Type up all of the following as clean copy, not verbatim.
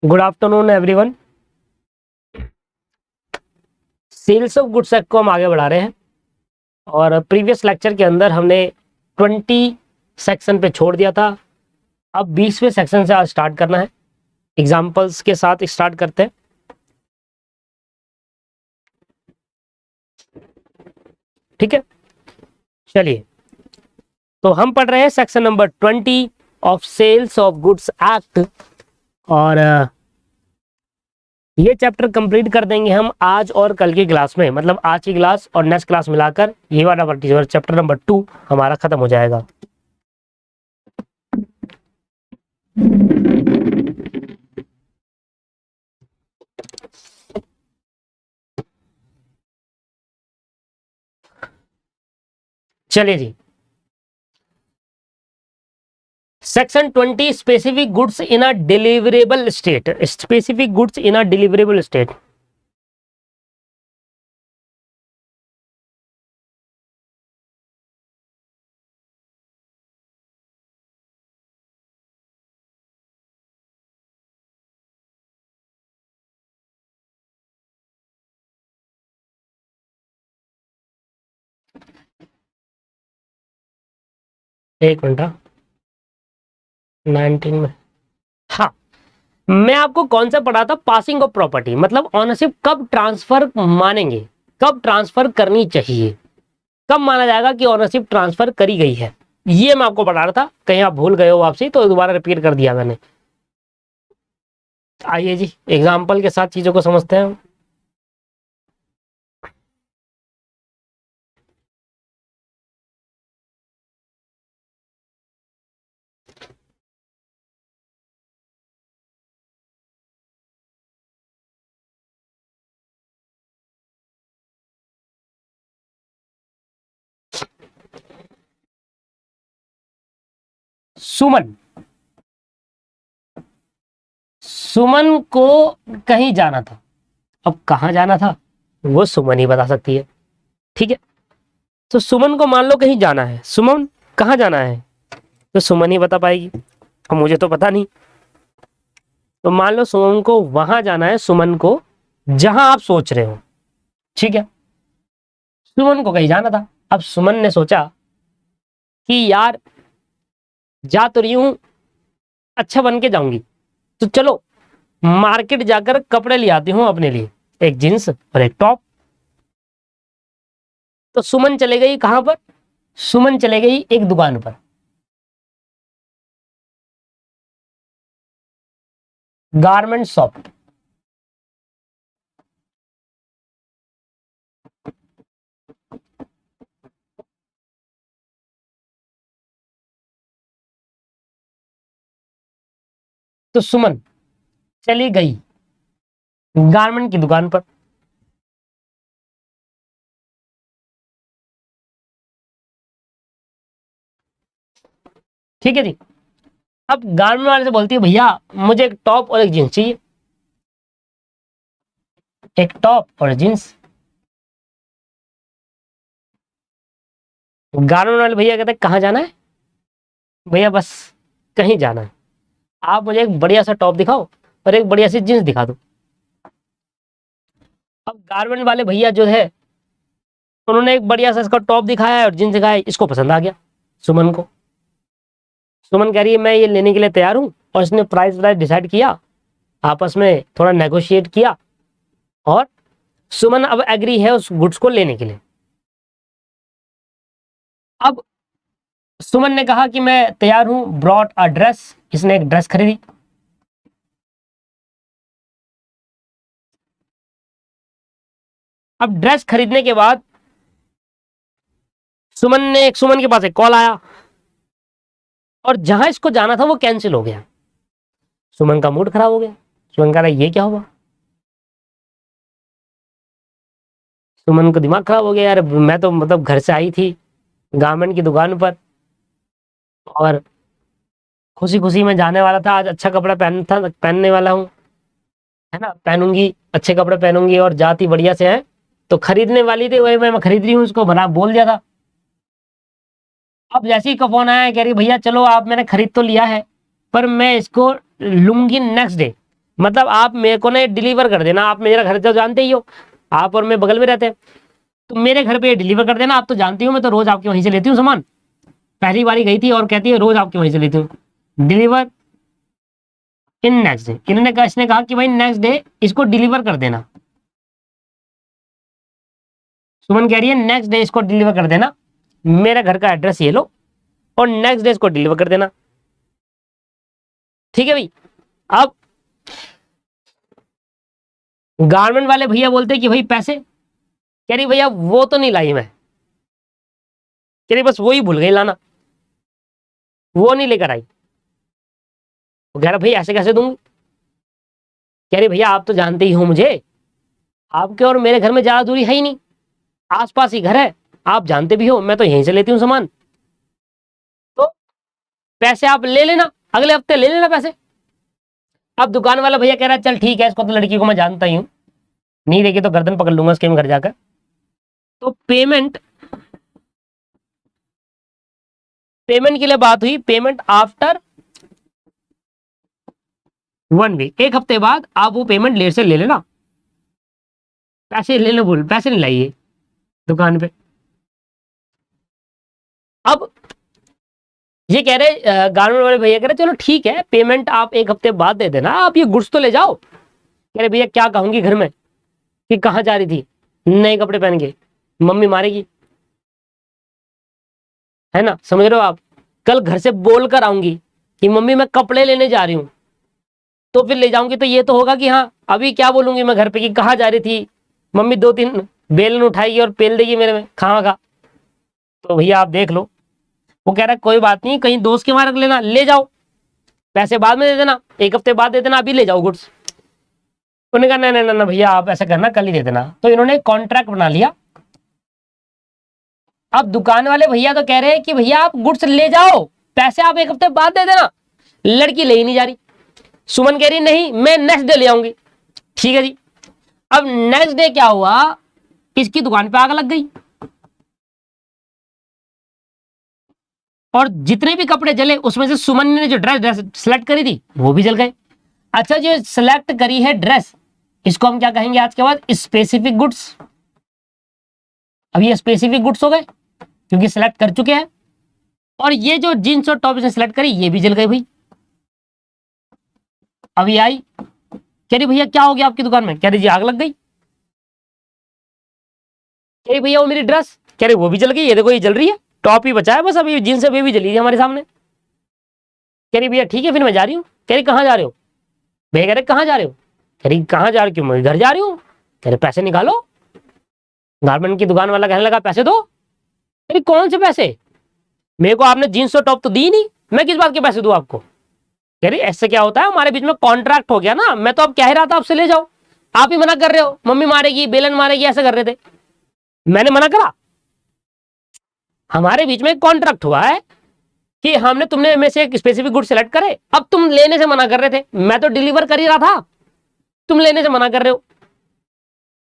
Good afternoon everyone. Sales of goods act को हम आगे बढ़ा रहे हैं और प्रीवियस लेक्चर के अंदर हमने 20 सेक्शन पे छोड़ दिया था। अब 20वें सेक्शन से आज स्टार्ट करना है। एग्जाम्पल्स के साथ स्टार्ट करते हैं। ठीक है, चलिए। तो हम पढ़ रहे हैं section number 20 of sales of goods act और ये चैप्टर कंप्लीट कर देंगे हम आज और कल की क्लास में। मतलब आज की क्लास और नेक्स्ट क्लास मिलाकर ये वाला चैप्टर नंबर 2 हमारा खत्म हो जाएगा। चलिए जी, section 20 specific goods in a deliverable state. Specific goods in a deliverable state. एक मिनट, 19 में। हाँ, मैं आपको कौन सा पढ़ा था? पासिंग ऑफ प्रॉपर्टी, मतलब ऑनरशिप कब ट्रांसफर मानेंगे, कब ट्रांसफर करनी चाहिए, कब माना जाएगा कि ऑनरशिप ट्रांसफर करी गई है। ये मैं आपको पढ़ा रहा था। कहीं आप भूल गए हो वापसी तो दोबारा रिपीट कर दिया मैंने। आइए जी, एग्जाम्पल के साथ चीजों को समझते हैं। सुमन, सुमन को कहीं जाना था। अब कहाँ जाना था वो सुमन ही बता सकती है। ठीक है, तो सुमन को मान लो कहीं जाना है। सुमन कहाँ जाना है तो सुमन ही बता पाएगी, और मुझे तो पता नहीं। तो मान लो सुमन को वहां जाना है, सुमन को जहां आप सोच रहे हो। ठीक है, सुमन को कहीं जाना था। अब सुमन ने सोचा कि यार जा तो रही हूं, अच्छा बन के जाऊंगी, तो चलो मार्केट जाकर कपड़े ले आती हूँ अपने लिए, एक जींस और एक टॉप। तो सुमन चले गई कहां पर? सुमन चले गई एक दुकान पर, गारमेंट शॉप। तो सुमन चली गई गारमेंट की दुकान पर। ठीक है जी। अब गारमेंट वाले से बोलती है भैया मुझे एक टॉप और एक जींस चाहिए, एक टॉप और जींस। गारमेंट वाले भैया कहते हैं कहाँ जाना है? भैया बस कहीं जाना है, आप मुझे एक बढ़िया सा टॉप दिखाओ और एक बढ़िया सी जींस दिखा दो। अब गारमेंट वाले भैया जो है उन्होंने एक बढ़िया सा इसका टॉप दिखाया है और जींस दिखाया है। इसको पसंद आ गया सुमन को। सुमन कह रही है मैं ये लेने के लिए तैयार हूं, और इसने प्राइस वाइस डिसाइड किया, आपस में थोड़ा नेगोशिएट किया, और सुमन अब एग्री है उस गुड्स को लेने के लिए। अब सुमन ने कहा कि मैं तैयार हूं, ब्रॉट अ ड्रेस। इसने एक ड्रेस खरीदी। अब ड्रेस खरीदने के बाद सुमन के पास एक कॉल आया, और जहां इसको जाना था वो कैंसिल हो गया। सुमन का मूड खराब हो गया। सुमन कह रहा ये क्या हुआ? सुमन को दिमाग खराब हो गया, यार मैं तो मतलब घर से आई थी गारमेंट की दुकान पर, और खुशी खुशी में जाने वाला था, आज अच्छा कपड़ा पहनने वाला हूँ, है ना, पहनूंगी अच्छे कपड़े पहनूंगी और जाती बढ़िया से है। तो खरीदने वाली थी वही मैं खरीद रही हूँ, उसको बना बोल दिया था। अब जैसे ही का फोन आया, कह रही भैया चलो आप, मैंने खरीद तो लिया है पर मैं इसको लूंगी नेक्स्ट डे। मतलब आप मेरे को ना डिलीवर कर देना, आप मेरा घर तो जानते ही हो, आप और मैं बगल में रहते हैं, तो मेरे घर पे ये डिलीवर कर देना। आप तो जानती हो मैं तो रोज आपके वहीं से लेती हूँ सामान, पहली बारी गई थी और कहती है रोज आपके वहीं से लेती हूँ। डिलीवर इन नेक्स्ट डे, इन्होंने कहा, इसने कहा कि भाई नेक्स्ट डे इसको डिलीवर कर देना। सुमन कह रही है नेक्स्ट डे इसको डिलीवर कर देना, मेरे घर का एड्रेस ये लो और नेक्स्ट डे इसको डिलीवर कर देना। ठीक है भाई। अब गारमेंट वाले भैया बोलते कि भाई पैसे, कह रही भैया वो तो नहीं लाई मैं, कह रही बस वो ही भूल गई लाना, वो नहीं लेकर आई। वो कह रहा भाई ऐसे कैसे दूंगी, कह रही भैया आप तो जानते ही हो मुझे, आपके और मेरे घर में ज्यादा दूरी है ही नहीं, आसपास ही घर है, आप जानते भी हो मैं तो यहीं से लेती हूँ सामान, तो पैसे आप ले लेना, अगले हफ्ते ले लेना पैसे। अब दुकान वाला भैया कह रहा है चल ठीक है, इसको तो लड़की को मैं जानता ही हूँ, नहीं देगी तो गर्दन पकड़ लूंगा इसके घर जाकर। तो पेमेंट के लिए बात हुई, पेमेंट आफ्टर 1 वीक, एक हफ्ते बाद आप वो पेमेंट लेट से ले लेना, पैसे लेने भूल, पैसे नहीं लाइए दुकान पे। अब ये कह रहे गारमेंट वाले भैया कह रहे चलो ठीक है, पेमेंट आप एक हफ्ते बाद दे देना, आप ये गुड्स तो ले जाओ। कह रहे भैया क्या कहूंगी घर में कि कहाँ जा रही थी नए कपड़े पहन के, मम्मी मारेगी, है ना, समझ रहे हो आप। कल घर से बोल कर आऊंगी कि मम्मी मैं कपड़े लेने जा रही हूँ, तो फिर ले जाऊंगी तो ये तो होगा कि हाँ, अभी क्या बोलूंगी मैं घर पे कि कहाँ जा रही थी, मम्मी 2-3 बेलन उठाएगी और पेल देगी मेरे में खावा खा। तो भैया आप देख लो। वो कह रहा है कोई बात नहीं, कहीं दोस्त के वहां रख लेना, ले जाओ, पैसे बाद में दे देना, एक हफ्ते बाद दे देना, अभी ले जाओ गुड्स। उन्होंने कहा नहीं नहीं नहीं भैया आप ऐसा करना, कल ही दे देना। तो इन्होंने कॉन्ट्रैक्ट बना लिया। अब दुकान वाले भैया तो कह रहे हैं कि भैया आप गुड्स ले जाओ, पैसे आप एक हफ्ते बाद दे देना। लड़की ले ही नहीं जा रही। सुमन कह रही नहीं मैं नेक्स्ट डे ले आऊंगी। ठीक है जी। अब नेक्स्ट डे क्या हुआ, इसकी दुकान पे आग लग गई और जितने भी कपड़े जले उसमें से सुमन ने जो ड्रेस सिलेक्ट करी थी वो भी जल गए। अच्छा जो सिलेक्ट करी है ड्रेस, इसको हम क्या कहेंगे आज के बाद, स्पेसिफिक गुड्स। अब ये स्पेसिफिक गुड्स हो गए क्योंकि सिलेक्ट कर चुके हैं। और ये जो जींस और टॉप इसने सिलेक्ट करी ये भी जल गई भाई। अभी आई कह रही भैया क्या हो गया आपकी दुकान में, कह रही जी आग लग गई। कह रही भैया वो मेरी ड्रेस, कह रही वो भी जल गई, ये देखो ये जल रही है, टॉप ही बचा है बस, अभी जींस अभी भी जली थी हमारे सामने। कह रही भैया ठीक है फिर मैं जा रही हूँ। कह रही कहाँ जा रहे हो, भैया कह रहे कहाँ जा रहे हो, कह रही कहाँ जा रहे हो, क्यों मैं घर जा रही हूँ। कह रहे पैसे निकालो। गारमेंट की दुकान वाला कहने लगा पैसे दो। कह रही कौन से पैसे, मेरे को आपने जींस और टॉप तो दी नहीं, मैं किस बात के पैसे दूं आपको। कह रही ऐसे क्या होता है, हमारे बीच में कॉन्ट्रैक्ट हो गया ना, मैं तो अब कह ही रहा था आपसे ले जाओ, आप ही मना कर रहे हो, मम्मी मारेगी बेलन मारेगी ऐसे कर रहे थे, मैंने मना करा। हमारे बीच में कॉन्ट्रैक्ट हुआ है कि हमने तुमने में से एक स्पेसिफिक गुड सिलेक्ट करे, अब तुम लेने से मना कर रहे थे, मैं तो डिलीवर कर ही रहा था, तुम लेने से मना कर रहे हो।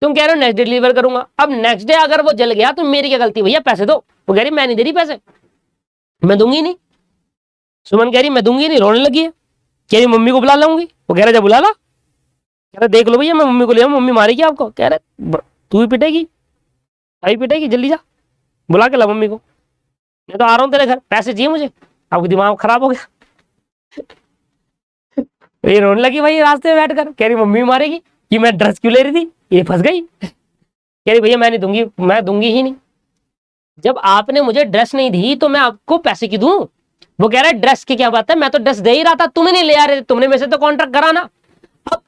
तुम कह रहे हो नेक्स्ट डे डिलीवर करूंगा, अब नेक्स्ट डे अगर वो जल गया तो मेरी क्या गलती, भैया पैसे दो। वो कह रही मैं नहीं दे रही पैसे, मैं दूंगी नहीं। सुमन कह रही मैं दूंगी नहीं, रोने लगी है, कह रही मम्मी को बुला लाऊंगी। वो कह रहा जा बुला ला। कह रहा देख लो भैया मैं मम्मी को ले आऊं, मम्मी मारेगी आपको। कह रहे तू ही पिटेगी, आई पिटेगी, जल्दी जा बुला के ला मम्मी को, मैं तो आ रहा हूँ तेरे घर, पैसे चाहिए मुझे। आपको दिमाग खराब हो गया। ये रोने लगी भाई रास्ते में बैठ कर, कह रही मम्मी मारेगी कि मैं ड्रेस क्यों ले रही थी, ये फंस गई। कह रही भैया मैं नहीं दूंगी, मैं दूंगी ही नहीं, जब आपने मुझे ड्रेस नहीं दी तो मैं आपको पैसे क्यों दूं। वो कह रहा है ड्रेस की क्या बात है, मैं तो ड्रेस दे ही रहा था, तुम्हें नहीं ले आ रहे थे, तुमने मेरे से तो कॉन्ट्रैक्ट करा ना। अब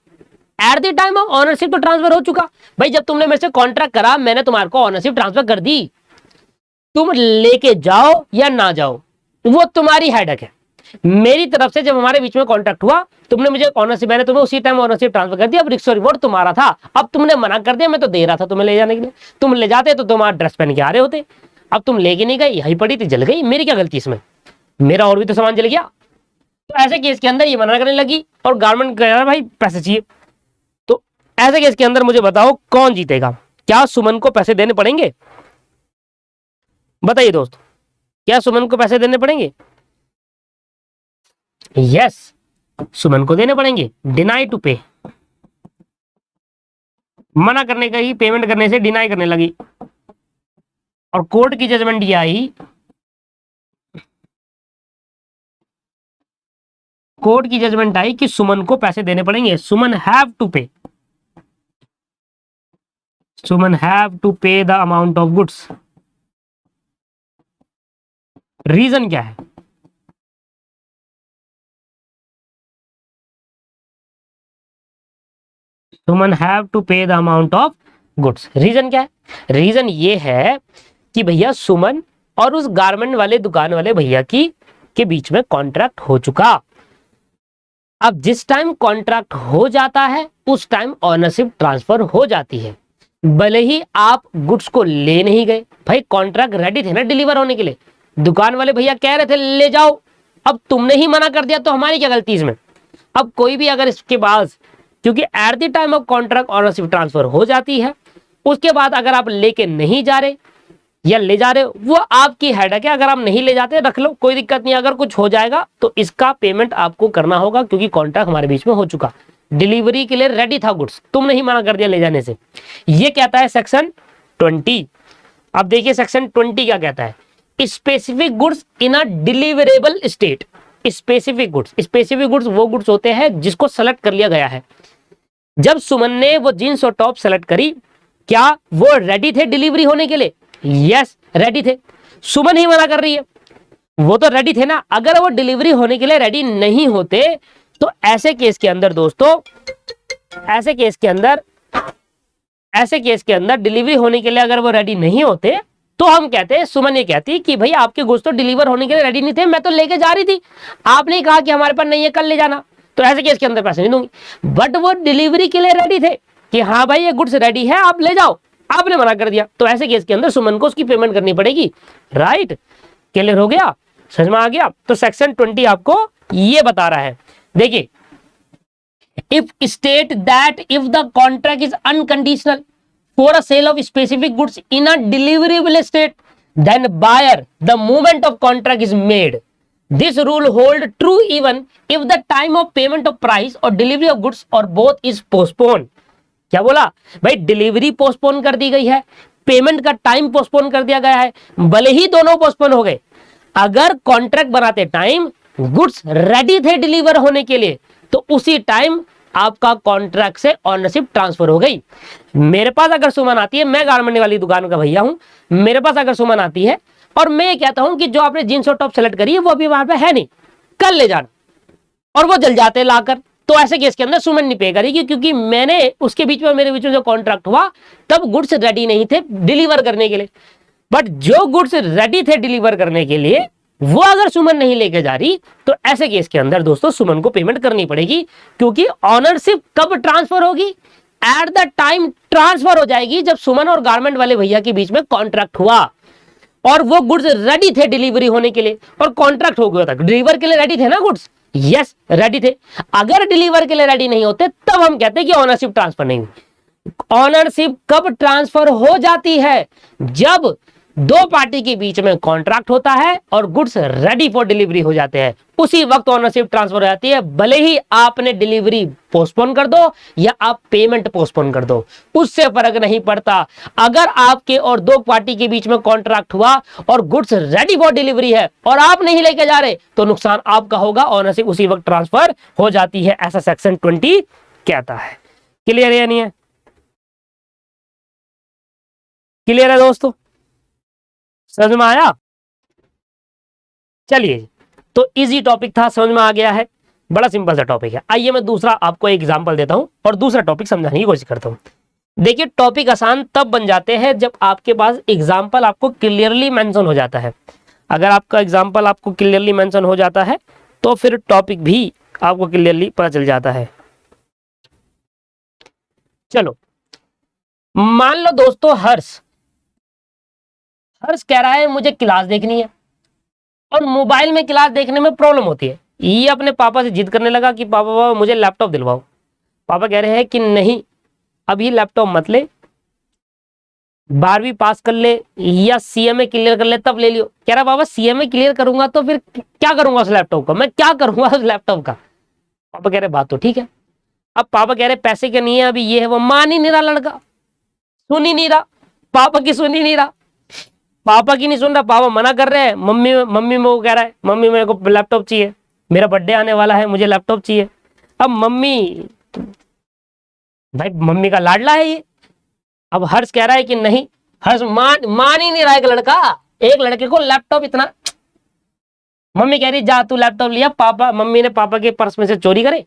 eight the time of ownership तो ट्रांसफर हो चुका भाई, जब तुमने मेरे से कॉन्ट्रैक्ट करा मैंने तुम्हारे को ऑनरशिप ट्रांसफर कर दी, तुम लेके जाओ या ना जाओ वो तुम्हारी हेडेक है। मेरी तरफ से जब हमारे बीच में कॉन्ट्रैक्ट हुआ तुमने मुझे ऑनरशिप, मैंने तुम्हें उसी टाइम ऑनरशिप ट्रांसफर कर दिया, अब रिस्क रिवॉर्ड तुम्हारा था, अब तुमने मना कर दिया, मैं तो दे रहा था तुम्हें ले जाने के लिए, तुम ले जाते तो तुम्हारा ड्रेस पहन के आ रहे होते, अब तुम लेके नहीं गए, यही पड़ी थी जल गई, मेरी क्या गलती इसमें, मेरा और भी तो सामान जल गया। तो ऐसे केस के अंदर ये मना करने लगी और गारमेंट कह रहा भाई पैसे चाहिए। तो ऐसे केस के अंदर मुझे बताओ कौन जीतेगा, क्या सुमन को पैसे देने पड़ेंगे, बताइए दोस्त, क्या सुमन को पैसे देने पड़ेंगे। यस सुमन को देने पड़ेंगे। डिनाई टू पे, मना करने का ही, पेमेंट करने से डिनाई करने लगी, और कोर्ट की जजमेंट ये आई, कोर्ट की जजमेंट आई कि सुमन को पैसे देने पड़ेंगे। सुमन have to pay, Suman have to pay the amount of goods. Reason क्या है? Suman have to pay the amount of goods, reason क्या है? रीजन ये है कि भैया सुमन और उस गारमेंट वाले दुकान वाले भैया की के बीच में कॉन्ट्रैक्ट हो चुका। अब जिस टाइम कॉन्ट्रैक्ट हो जाता है उस टाइम ओनरशिप ट्रांसफर हो जाती है। भले ही आप गुड्स को ले नहीं गए, भाई कॉन्ट्रैक्ट रेडी थे ना डिलीवर होने के लिए, दुकान वाले भैया कह रहे थे ले जाओ, अब तुमने ही मना कर दिया तो हमारी क्या गलती इसमें? अब कोई भी अगर इसके बाद, क्योंकि eight the time of contract ownership transfer हो जाती है, उसके बाद अगर आप लेके नहीं जा रहे या ले जा रहे हो वो आपकी हेडेक है। अगर आप नहीं ले जाते रख लो, कोई दिक्कत नहीं। अगर कुछ हो जाएगा तो इसका पेमेंट आपको करना होगा, क्योंकि कॉन्ट्रैक्ट हमारे बीच में हो चुका, डिलीवरी के लिए रेडी था गुड्स, तुमने ही मना कर दिया ले जाने से। ये कहता है सेक्शन 20। अब देखिए सेक्शन 20 क्या कहता है, specific goods in a deliverable state. Specific goods वो गुड्स होते हैं जिसको सेलेक्ट कर लिया गया है। जब सुमन ने वो जीन्स और टॉप सेलेक्ट करी, क्या वो रेडी थे डिलीवरी होने के लिए? यस रेडी थे। सुमन ही मना कर रही है, वो तो रेडी थे ना। अगर वो डिलीवरी होने के लिए रेडी नहीं होते तो ऐसे केस के अंदर दोस्तों, ऐसे केस के अंदर डिलीवरी होने के लिए अगर वो रेडी नहीं होते तो हम कहते हैं, सुमन ये कहती कि भाई आपके गुड्स तो डिलीवर होने के लिए रेडी नहीं थे, मैं तो लेके जा रही थी, आपने कहा कि हमारे पास नहीं है कल ले जाना, तो ऐसे केस के अंदर पैसे नहीं दूंगी। बट वो डिलीवरी के लिए रेडी थे कि हाँ भाई ये गुड्स रेडी है आप ले जाओ, आपने मना कर दिया, तो ऐसे केस के अंदर सुमन को उसकी पेमेंट करनी पड़ेगी। राइट, क्लियर हो गया, समझ में आ गया? तो सेक्शन 20 आपको ये बता रहा है। देखिए, if state that if the contract is unconditional for a sale of specific goods in a deliverable state, then buyer the moment of contract is made. This rule hold true even if the time of payment of price or delivery of goods or both is postponed. क्या बोला भाई? Delivery postpone कर दी गई है, payment का time postpone कर दिया गया है, भले ही दोनों पोस्टपोन हो गए। अगर कॉन्ट्रैक्ट बनाते टाइम गुड्स रेडी थे डिलीवर होने के लिए तो उसी टाइम आपका कॉन्ट्रैक्ट से ओनरशिप ट्रांसफर हो गई। मेरे पास अगर सुमन आती है, मैं गारमेंट वाली दुकान का भैया हूं, मेरे पास अगर सुमन आती है और मैं ये कहता हूं कि जो आपने जींस और टॉप सेलेक्ट करी है वो अभी वहां पे है नहीं, कल ले जाना, और वो जल जाते लाकर, तो ऐसे केस के अंदर सुमन नहीं पे करेगी, क्योंकि मैंने उसके बीच में, मेरे बीच में जो कॉन्ट्रैक्ट हुआ तब गुड्स रेडी नहीं थे डिलीवर करने के लिए। बट जो गुड्स रेडी थे डिलीवर करने के लिए वो अगर सुमन नहीं लेके जा रही तो ऐसे केस के अंदर दोस्तों सुमन को पेमेंट करनी पड़ेगी, क्योंकि ऑनरशिप कब ट्रांसफर होगी? एट द टाइम ट्रांसफर हो जाएगी जब सुमन और गारमेंट वाले भैया के बीच में कॉन्ट्रैक्ट हुआ और वो गुड्स रेडी थे डिलीवरी होने के लिए और कॉन्ट्रैक्ट हो गया था। डिलीवर के लिए रेडी थे ना गुड्स? यस रेडी थे। अगर डिलीवर के लिए रेडी नहीं होते तब हम कहते हैं कि ऑनरशिप ट्रांसफर नहीं हुई। ऑनरशिप कब ट्रांसफर हो जाती है? जब दो पार्टी के बीच में कॉन्ट्रैक्ट होता है और गुड्स रेडी फॉर डिलीवरी हो जाते हैं, उसी वक्त ऑनरशिप ट्रांसफर हो जाती है। भले ही आपने डिलीवरी पोस्टपोन कर दो या आप पेमेंट पोस्टपोन कर दो, उससे फर्क नहीं पड़ता। अगर आपके और दो पार्टी के बीच में कॉन्ट्रैक्ट हुआ और गुड्स रेडी फॉर डिलीवरी है और आप नहीं लेके जा रहे तो नुकसान आपका होगा, ऑनरशिप उसी वक्त ट्रांसफर हो जाती है, ऐसा सेक्शन 20 कहता है। क्लियर है या नहीं है? क्लियर है दोस्तों? समझ में आया? चलिए, तो इजी टॉपिक था, समझ में आ गया है, बड़ा सिंपल सा टॉपिक है। आइए मैं दूसरा आपको एग्जांपल देता हूं और दूसरा टॉपिक समझाने की कोशिश करता हूं। देखिए, टॉपिक आसान तब बन जाते हैं जब आपके पास एग्जांपल आपको क्लियरली मेंशन हो जाता है। अगर आपका एग्जांपल आपको क्लियरली मेंशन हो जाता है तो फिर टॉपिक भी आपको क्लियरली पता चल जाता है। चलो, मान लो दोस्तों हर्ष कह रहा है मुझे क्लास देखनी है और मोबाइल में क्लास देखने में प्रॉब्लम होती है। ये अपने पापा से जिद करने लगा कि पापा मुझे लैपटॉप दिलवाओ। पापा कह रहे हैं कि नहीं, अभी लैपटॉप मत ले, 12वीं पास कर ले या सीएमए क्लियर कर ले तब ले लियो। कह रहा बाबा सीएमए क्लियर करूंगा तो फिर क्या करूंगा उस लैपटॉप का, मैं क्या करूंगा उस लैपटॉप का? पापा कह रहे बात तो ठीक है। अब पापा कह रहे पैसे के नहीं है, अभी ये है वो, मान ही नहीं रहा लड़का, सुन ही नहीं रहा, पापा की सुन ही नहीं रहा, पापा की नहीं सुन रहा, पापा मना कर रहे हैं, मम्मी मम्मी मेरे को कह रहा है मम्मी मेरे को लैपटॉप चाहिए, मेरा बर्थडे आने वाला है, मुझे लैपटॉप चाहिए। अब मम्मी, भाई मम्मी का लाडला है ये, अब हर्ष कह रहा है कि नहीं, हर्ष मान ही नहीं रहा है एक लड़का, एक लड़के को लैपटॉप इतना, मम्मी कह रही जा तू लैपटॉप लिया, पापा मम्मी ने पापा के पर्स में से चोरी करे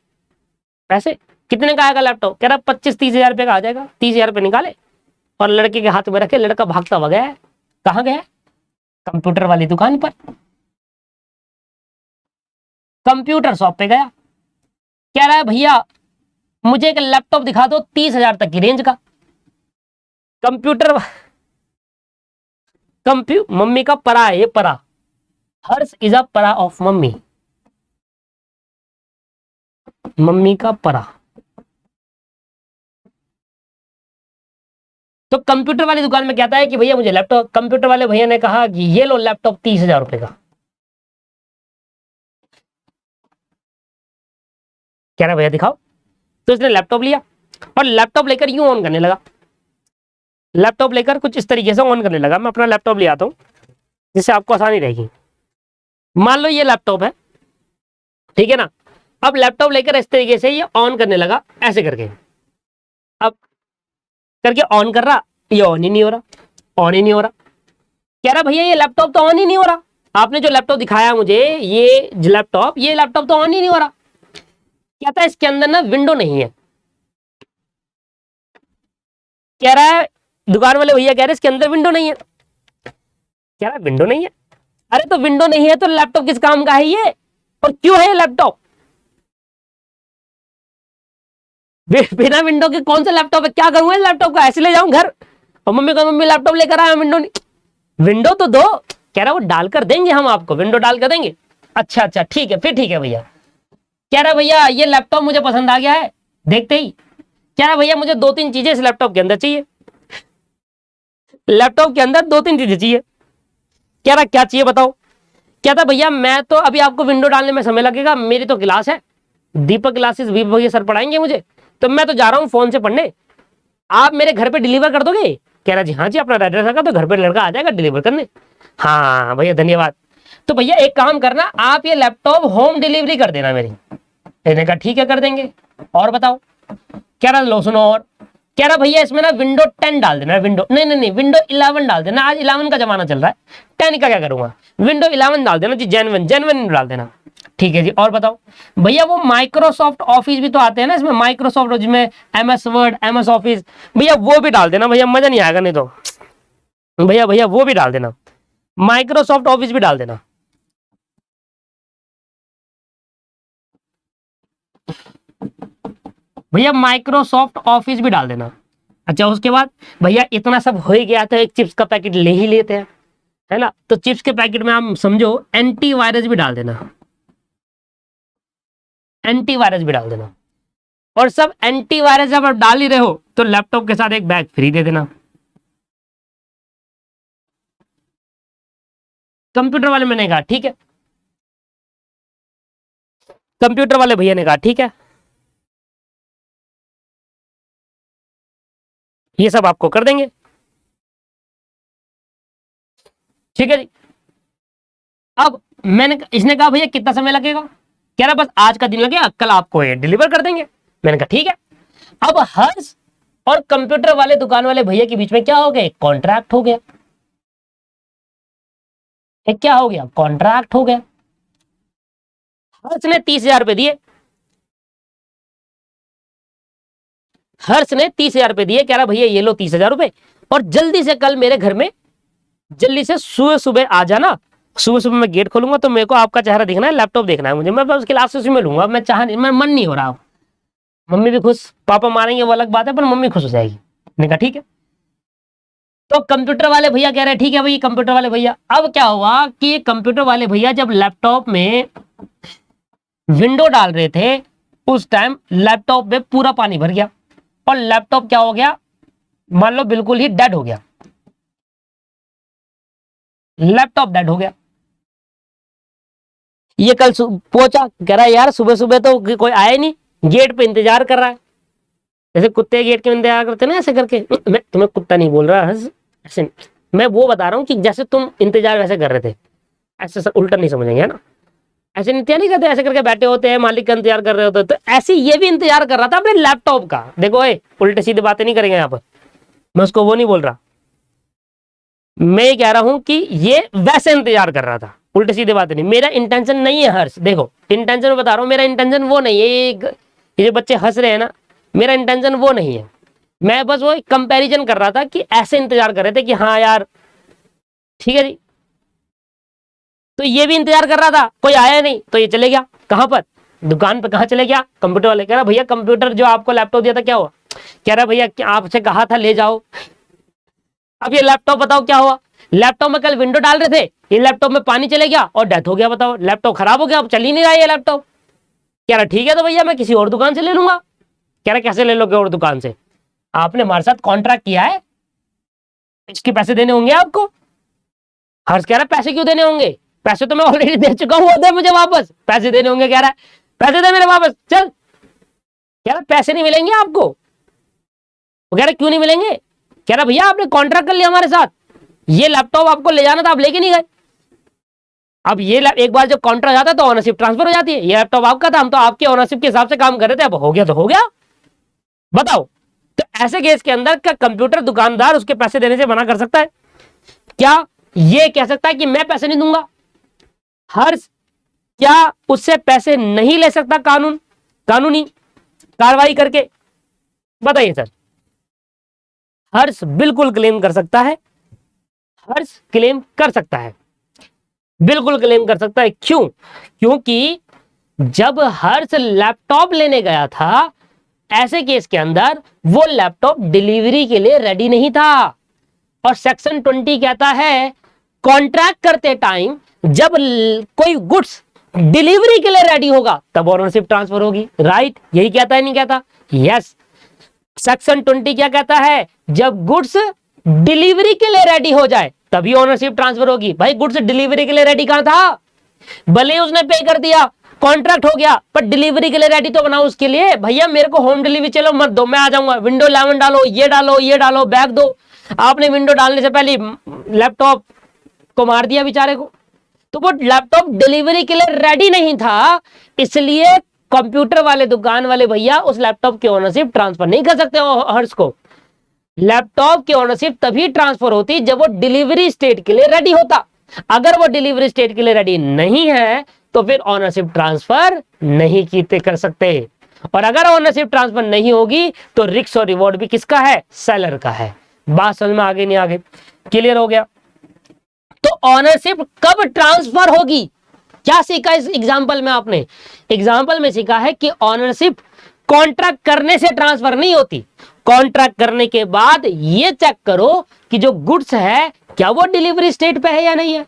पैसे, कितने का आएगा लैपटॉप, कह रहा 25-30 हजार रुपये का आ जाएगा, 30 हजार रुपये निकाले और लड़के के हाथ में रखे, लड़का भागता हुआ गया है, कहाँ गया, कंप्यूटर वाली दुकान पर, कंप्यूटर शॉप पे गया, कह रहा है भैया मुझे एक लैपटॉप दिखा दो 30 हजार तक की रेंज का। कंप्यूटर मम्मी का परा है ये, परा, हर्ष इज अ परा ऑफ मम्मी, मम्मी का परा। तो कंप्यूटर वाली दुकान में कहता है कि भैया मुझे लैपटॉप, कंप्यूटर वाले भैया ने कहा कि ये लो लैपटॉप 30 हजार रुपए का, कह रहा भैया दिखाओ, तो इसने लैपटॉप लिया और लैपटॉप लेकर यूं ऑन करने लगा, लैपटॉप लेकर कुछ इस तरीके से ऑन करने लगा। मैं अपना लैपटॉप ले आता हूं जिससे आपको आसानी रहेगी। मान लो ये लैपटॉप है, ठीक है ना, अब लैपटॉप लेकर इस तरीके से ये ऑन करने लगा, ऐसे करके, अब करके ऑन कर रहा, ये ऑन ही नहीं हो रहा, ऑन ही नहीं हो रहा, कह रहा भैया ये लैपटॉप तो ऑन ही नहीं हो रहा, आपने जो लैपटॉप दिखाया मुझे ये लैपटॉप तो ऑन ही नहीं हो रहा। कहता है इसके अंदर ना विंडो नहीं है, कह रहा है दुकान वाले भैया कह रहे इसके अंदर विंडो नहीं है, कह रहा है विंडो नहीं है, अरे तो विंडो नहीं है तो लैपटॉप किस काम का है ये, और क्यों है ये लैपटॉप, बिना विंडो के कौन सा लैपटॉप है, क्या करूंगा लैपटॉप का, ऐसे ले जाऊं घर, और मम्मी का मम्मी लैपटॉप लेकर आया, विंडो नहीं, विंडो तो दो, कह रहा वो डालकर देंगे हम आपको, विंडो डाल कर देंगे, अच्छा अच्छा ठीक है, फिर ठीक है भैया। कह रहा भैया ये लैपटॉप मुझे पसंद आ गया है देखते ही, कह रहा भैया मुझे 2-3 चीजें इस लैपटॉप के अंदर चाहिए, लैपटॉप के अंदर 2-3 चीजें चाहिए, कह रहा क्या चाहिए बताओ, कहता भैया मैं तो अभी आपको विंडो डालने में समय लगेगा, मेरी तो क्लास है, दीपक क्लासेस भैया सर पढ़ाएंगे मुझे, तो मैं तो जा रहा हूँ फोन से पढ़ने, आप मेरे घर पे डिलीवर कर दोगे, कह रहा जी हाँ जी, अपना एड्रेस रखा तो घर पे लड़का आ जाएगा डिलीवर करने, हाँ भैया धन्यवाद, तो भैया एक काम करना आप ये लैपटॉप होम डिलीवरी कर देना मेरी, मैंने कहा ठीक है कर देंगे, और बताओ, कह रहा लो सुनो, और कह रहा भैया इसमें ना विंडो 10 डाल देना, विंडो नहीं विंडो 11 डाल देना, आज 11 का जमाना चल रहा है, 10 का क्या करूंगा, विंडो 11 डाल देना जी, जेन्युइन डाल देना, ठीक है जी, और बताओ, भैया वो माइक्रोसॉफ्ट ऑफिस भी तो आते हैं ना इसमें, माइक्रोसॉफ्ट जिसमें MS वर्ड MS ऑफिस, भैया वो भी डाल देना, भैया मजा नहीं आएगा नहीं तो, भैया वो भी डाल देना, माइक्रोसॉफ्ट ऑफिस भी डाल देना, भैया माइक्रोसॉफ्ट ऑफिस भी डाल देना। अच्छा उसके बाद भैया इतना सब हो ही गया तो एक चिप्स का पैकेट ले ही लेते हैं, है ना, तो चिप्स के पैकेट में आप समझो एंटीवायरस भी डाल देना, एंटीवायरस भी डाल देना, और सब एंटीवायरस जब आप डाल ही रहे हो तो लैपटॉप के साथ एक बैग फ्री दे देना। कंप्यूटर वाले मैंने कहा ठीक है, कंप्यूटर वाले भैया ने कहा ठीक है, ये सब आपको कर देंगे, ठीक है जी। अब इसने कहा भैया कितना समय लगेगा, कह रहा बस आज का दिन लगेगा, कल आपको ये डिलीवर कर देंगे, मैंने कहा ठीक है। अब हर्ष और कंप्यूटर वाले दुकान वाले भैया के बीच में क्या हो गया, कॉन्ट्रैक्ट हो गया, एक क्या हो गया, कॉन्ट्रैक्ट हो गया। हर्ष ने 30 हजार रुपए दिए, हर्ष ने 30 हजार रुपए दिए, कह रहा भैया ये लो 30 हजार रुपए, और जल्दी से कल मेरे घर में जल्दी से सुबह सुबह आ जाना, सुबह सुबह मैं गेट खोलूंगा तो मेरे को आपका चेहरा देखना है, लैपटॉप देखना है मुझे, मैं बस क्लासेस में लूंगा, मैं मैं मन नहीं हो रहा, मम्मी भी खुश, पापा मारेंगे वो अलग बात है, पर मम्मी खुश हो जाएगी, मैंने कहा ठीक है। तो कंप्यूटर वाले भैया कह रहे हैं ठीक है भाई, कंप्यूटर वाले भैया, अब क्या हुआ कि कंप्यूटर वाले भैया जब लैपटॉप में विंडो डाल रहे थे उस टाइम लैपटॉप में पूरा पानी भर गया, और लैपटॉप क्या हो गया, मान लो बिल्कुल ही डेड हो गया, लैपटॉप डेड हो गया। ये कल पहुंचा, कह रहा है यार सुबह सुबह तो कोई आया नहीं, गेट पे इंतजार कर रहा है, जैसे कुत्ते गेट के इंतजार करते ना ऐसे करके। मैं तुम्हें कुत्ता नहीं बोल रहा, ऐसे मैं वो बता रहा हूँ कि जैसे तुम इंतजार वैसे कर रहे थे, ऐसे उल्टा नहीं समझेंगे, है ना। ऐसे इंतजार नहीं करते, ऐसे करके बैठे होते हैं, मालिक का इंतजार कर रहे होते, तो ऐसे ये भी इंतजार कर रहा था अपने लैपटॉप का। देखो उल्टे सीधे बातें नहीं करेंगे यहाँ पर, मैं उसको वो नहीं बोल रहा, मैं ये कह रहा हूं कि ये वैसे इंतजार कर रहा था, उल्टे सीधे बातें नहीं। मेरा इंटेंशन नहीं है हर्ष, देखो इंटेंशन में बता रहा हूं, मेरा इंटेंशन वो नहीं है, ये जो बच्चे हंस रहे हैं ना, मेरा इंटेंशन वो नहीं है। मैं बस वो कंपैरिजन कर रहा था कि ऐसे इंतजार कर रहे थे कि हाँ यार ठीक है जी। तो ये भी इंतजार कर रहा था, कोई आया नहीं, तो ये चले गया कहां पर, दुकान पर। कहां चले गया, कंप्यूटर वाले। कह रहा भैया कंप्यूटर जो आपको लैपटॉप दिया था क्या हुआ, कह रहा भैया आपसे कहा था ले जाओ। अब ये लैपटॉप बताओ क्या हुआ, लैपटॉप में कल विंडो डाल रहे थे, ये लैपटॉप में पानी चले गया और डेथ हो गया। बताओ लैपटॉप खराब हो गया, अब चल ही नहीं रहा ये लैपटॉप। कह रहा ठीक है तो भैया मैं किसी और दुकान से ले लूंगा। कह रहा कैसे ले लोगे और दुकान से, आपने हमारे साथ कॉन्ट्रैक्ट किया है, इसके पैसे देने होंगे आपको। हर्ष कह रहा पैसे क्यों देने होंगे, पैसे तो मैं ऑलरेडी दे चुका हूं, दे मुझे वापस, पैसे देने होंगे। कह रहा है पैसे दे मेरे वापस चल। कह रहा पैसे नहीं मिलेंगे आपको। वो कह रहा क्यों नहीं मिलेंगे, कह रहा भैया आपने कॉन्ट्रैक्ट कर लिया हमारे साथ, ये लैपटॉप आपको ले जाना था, आप लेके नहीं गए। अब ये एक बार जब कॉन्ट्रैक्ट जाता है तो ऑनरशिप ट्रांसफर हो जाती है, ये लैपटॉप आपका था, हम तो आपके ऑनरशिप के हिसाब से काम कर रहे थे, अब हो गया तो हो गया। बताओ, तो ऐसे केस के अंदर का कंप्यूटर दुकानदार उसके पैसे देने से मना कर सकता है क्या, ये कह सकता है कि मैं पैसे नहीं दूंगा। हर्ष क्या उससे पैसे नहीं ले सकता कानूनी कार्रवाई करके, बताइए सर। हर्ष बिल्कुल क्लेम कर सकता है, हर्ष क्लेम कर सकता है, बिल्कुल क्लेम कर सकता है। क्यों, क्योंकि जब हर्ष लैपटॉप लेने गया था, ऐसे केस के अंदर वो लैपटॉप डिलीवरी के लिए रेडी नहीं था, और सेक्शन 20 कहता है कॉन्ट्रैक्ट करते टाइम जब कोई गुड्स डिलीवरी के लिए रेडी होगा तब ओनरशिप ट्रांसफर होगी। राइट, यही कहता है नहीं कहता, यस। सेक्शन 20 क्या कहता है, जब गुड्स डिलीवरी के लिए रेडी हो जाए तभी ओनरशिप ट्रांसफर होगी। भाई गुड्स डिलीवरी के लिए रेडी कहां था, भले उसने पे कर दिया, कॉन्ट्रैक्ट हो गया, पर डिलीवरी के लिए रेडी तो बनाओ उसके लिए। भैया मेरे को होम डिलीवरी चलो मत दो, मैं आ जाऊंगा, विंडो 11 डालो, ये डालो, ये डालो, बैग दो। आपने विंडो डालने से पहले लैपटॉप को मार दिया बेचारे को, तो वो लैपटॉप डिलीवरी के लिए रेडी नहीं था, इसलिए कंप्यूटर वाले दुकान वाले भैया उस लैपटॉप की ओनरशिप ट्रांसफर नहीं कर सकते हर्ष को। लैपटॉप की ओनरशिप तभी ट्रांसफर होती जब वो डिलीवरी स्टेट के लिए रेडी होता। अगर वो डिलीवरी स्टेट के लिए रेडी नहीं है तो फिर ओनरशिप ट्रांसफर नहीं की कर सकते, और अगर ओनरशिप ट्रांसफर नहीं होगी तो रिस्क और रिवॉर्ड भी किसका है, सेलर का है। बात समझ में आगे नहीं आगे, क्लियर हो गया। तो ऑनरशिप कब ट्रांसफर होगी, क्या सीखा इस एग्जांपल में आपने, एग्जांपल में सीखा है कि ऑनरशिप कॉन्ट्रैक्ट करने से ट्रांसफर नहीं होती, कॉन्ट्रैक्ट करने के बाद ये चेक करो कि जो गुड्स है क्या वो डिलीवरी स्टेट पे है या नहीं है।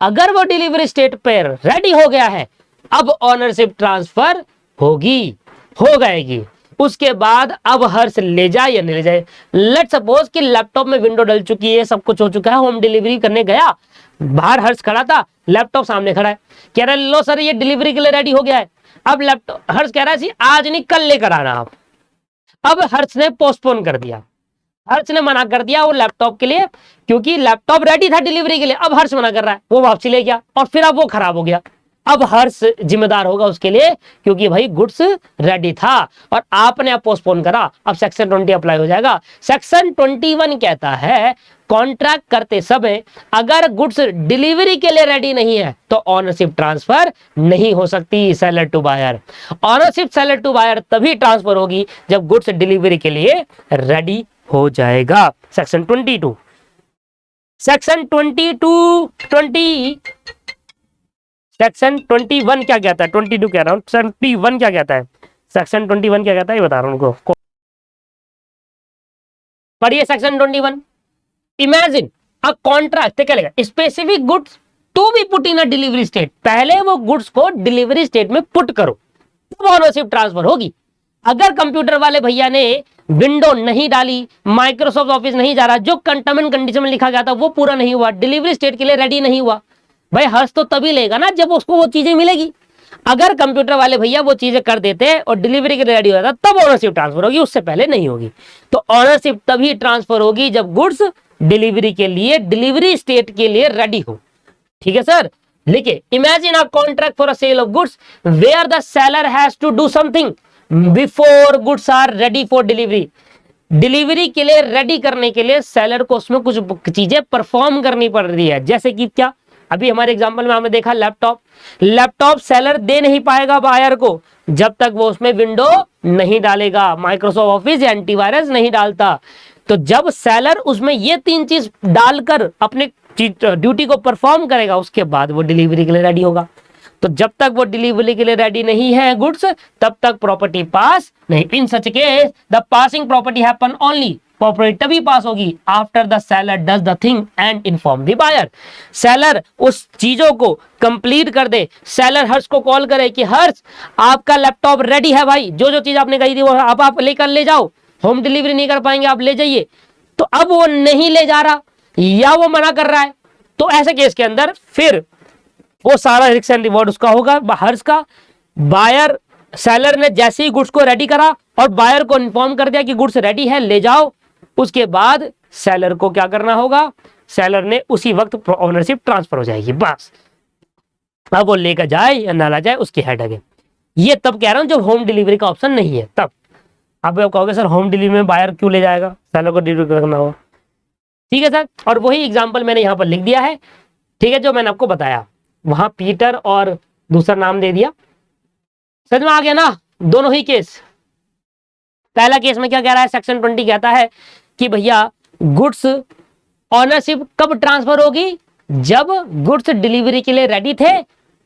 अगर वो डिलीवरी स्टेट पे रेडी हो गया है अब ऑनरशिप ट्रांसफर होगी, हो जाएगी। उसके बाद अब हर्ष ले जाए या नहीं ले जाए, लेट सपोज कि लैपटॉप में विंडो डल चुकी है, सब कुछ हो चुका है, होम डिलीवरी करने गया, बाहर हर्ष खड़ा था, लैपटॉप सामने खड़ा है, कह रहा है लो सर ये डिलीवरी के लिए रेडी हो गया है। अब लैपटॉप हर्ष कह रहा है आज नहीं कल लेकर आना आप। अब हर्ष ने पोस्टपोन कर दिया, हर्ष ने मना कर दिया वो लैपटॉप के लिए, क्योंकि लैपटॉप रेडी था डिलीवरी के लिए। अब हर्ष मना कर रहा है, वो वापसी ले गया और फिर अब वो खराब हो गया। अब हर्ष जिम्मेदार होगा उसके लिए, क्योंकि भाई गुड्स रेडी था और आपने अब पोस्टपोन करा। अब सेक्शन 20 अप्लाई हो जाएगा। सेक्शन 21 कहता है कॉन्ट्रैक्ट करते समय अगर गुड्स डिलीवरी के लिए रेडी नहीं है तो ऑनरशिप ट्रांसफर नहीं हो सकती seller to buyer. Ownership seller to buyer तभी ट्रांसफर होगी जब गुड्स डिलीवरी के लिए रेडी हो जाएगा। सेक्शन 22, सेक्शन सेक्शन 21 क्या कहता है, 22 कह रहा हूं, 21 क्या कहता है, सेक्शन 21 क्या कहता है ये बता रहा हूं उनको, पढ़िए सेक्शन 21। इमेजिन अ कॉन्ट्रैक्ट क्या लिखा, specific goods to be put in a delivery state, पहले वो गुड्स को डिलीवरी स्टेट में पुट करो तब ऑनरशिप ट्रांसफर होगी। अगर कंप्यूटर वाले भैया ने विंडो नहीं डाली, माइक्रोसॉफ्ट ऑफिस नहीं जा रहा, जो टर्म एंड कंडीशन में लिखा गया था वो पूरा नहीं हुआ, डिलीवरी स्टेट के लिए रेडी नहीं हुआ, भाई हर्ष तो तभी लेगा ना जब उसको वो चीजें मिलेगी। अगर कंप्यूटर वाले भैया वो चीजें कर देते और डिलीवरी के लिए रेडी हो जाता तब ऑनरशिप ट्रांसफर होगी, उससे पहले नहीं होगी। तो ऑनरशिप तभी ट्रांसफर होगी जब गुड्स डिलीवरी के लिए, डिलीवरी स्टेट के लिए रेडी हो। ठीक है सर, लिखिए imagine a contract for a sale of goods where the seller has to do something before goods are ready for delivery. Delivery के लिए रेडी करने के लिए सेलर को उसमें कुछ चीजें परफॉर्म करनी पड़ रही है। जैसे कि क्या, अभी हमारे एग्जांपल में हमने देखा लैपटॉप सेलर दे नहीं पाएगा बायर को जब तक वो उसमें विंडो नहीं डालेगा, माइक्रोसॉफ्ट ऑफिस या एंटीवायरस नहीं डालता। तो जब सेलर उसमें ये 3 चीज डालकर अपने ड्यूटी को परफॉर्म करेगा उसके बाद वो डिलीवरी के लिए रेडी होगा। तो जब तक वो डिलीवरी के लिए रेडी नहीं है गुड्स, तब तक प्रॉपर्टी पास नहीं। In such case the passing property happen only, property तभी पास होगी after the seller does the thing and inform the buyer. Seller उस चीजों को कंप्लीट कर दे। सेलर हर्ष को कॉल करे कि हर्ष आपका लैपटॉप रेडी है भाई, जो जो चीज आपने कही थी वो आप लेकर ले जाओ, होम डिलीवरी नहीं कर पाएंगे आप ले जाइए। तो अब वो नहीं ले जा रहा या वो मना कर रहा है, तो ऐसे केस के अंदर फिर वो सारा रिस्क एंड रिवॉर्ड उसका होगा हर्ष का। बायर, सेलर ने जैसे ही गुड्स को रेडी करा और बायर को इन्फॉर्म कर दिया कि गुड्स रेडी है ले जाओ, उसके बाद सेलर को क्या करना होगा, सेलर ने उसी वक्त ओनरशिप ट्रांसफर हो जाएगी बस। अब वो लेकर जाए या ना ला जाए उसकी हेडेक है। ये तब कह रहा हूं जब होम डिलीवरी का ऑप्शन नहीं है तब। अब आप कहोगे सर होम डिलीवरी में बायर क्यों ले जाएगा, सेलर को डिलीवरी करना होगा। ठीक है सर, और वही एग्जाम्पल मैंने यहां पर लिख दिया है। ठीक है, जो मैंने आपको बताया वहां पीटर और दूसरा नाम दे दिया। समझ में आ गया ना दोनों ही केस। पहला केस में क्या कह रहा है, सेक्शन 20 कहता है कि भैया गुड्स ऑनरशिप कब ट्रांसफर होगी, जब गुड्स डिलीवरी के लिए रेडी थे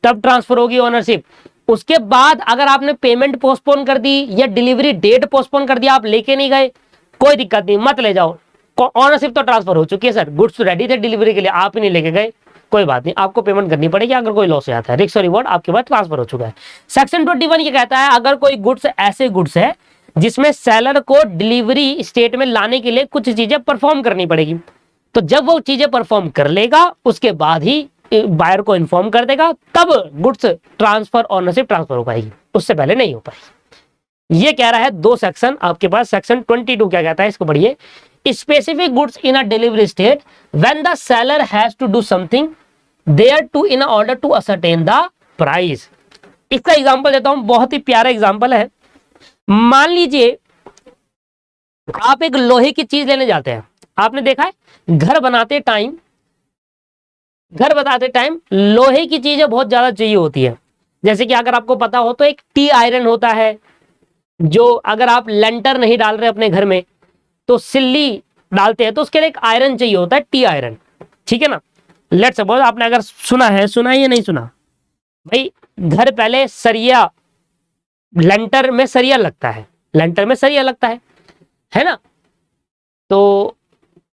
तब ट्रांसफर होगी ऑनरशिप। उसके बाद अगर आपने पेमेंट पोस्टपोन कर दी या डिलीवरी डेट पोस्टपोन कर दिया, आप लेके नहीं गए, कोई दिक्कत नहीं, मत ले जाओ, ऑनरशिप तो ट्रांसफर हो चुकी है सर, गुड्स तो रेडी थे डिलीवरी के लिए, आप ही नहीं लेके गए, कोई बात नहीं, आपको पेमेंट करनी पड़ेगी अगर कोई लॉस हो जाता है, रिस्क और रिवॉर्ड आपके पास ट्रांसफर हो चुका है। सेक्शन 21 ये कहता है अगर कोई गुड्स ऐसे गुड्स है जिसमें सेलर को डिलीवरी स्टेट में लाने के लिए कुछ चीजें परफॉर्म करनी पड़ेगी, तो जब वो चीजें परफॉर्म कर लेगा उसके बाद ही बायर को इन्फॉर्म कर देगा, तब गुड्स ट्रांसफर ऑनरशिप ट्रांसफर हो पाएगी, उससे पहले नहीं हो पाएगी। ये कह रहा है 2 सेक्शन आपके पास। सेक्शन 22 क्या कहता है, इसको पढ़िए। Specific goods in a delivery state when the seller has to do something there to in order to ascertain the price. इसका एग्जांपल देता हूं, बहुत ही प्यारा एग्जांपल है। मान लीजिए आप एक लोहे की चीज लेने जाते हैं, आपने देखा है घर बनाते टाइम लोहे की चीजें बहुत ज्यादा चाहिए होती है। जैसे कि अगर आपको पता हो तो एक टी आयरन होता है, जो अगर आप लेंटर नहीं डाल रहे अपने घर में तो सिल्ली डालते हैं, तो उसके लिए एक आयरन चाहिए होता है, टी आयरन। ठीक है ना, लेट्स सपोज आपने अगर सुना है या नहीं सुना, भाई घर पहले सरिया, लेंटर में सरिया लगता है ना। तो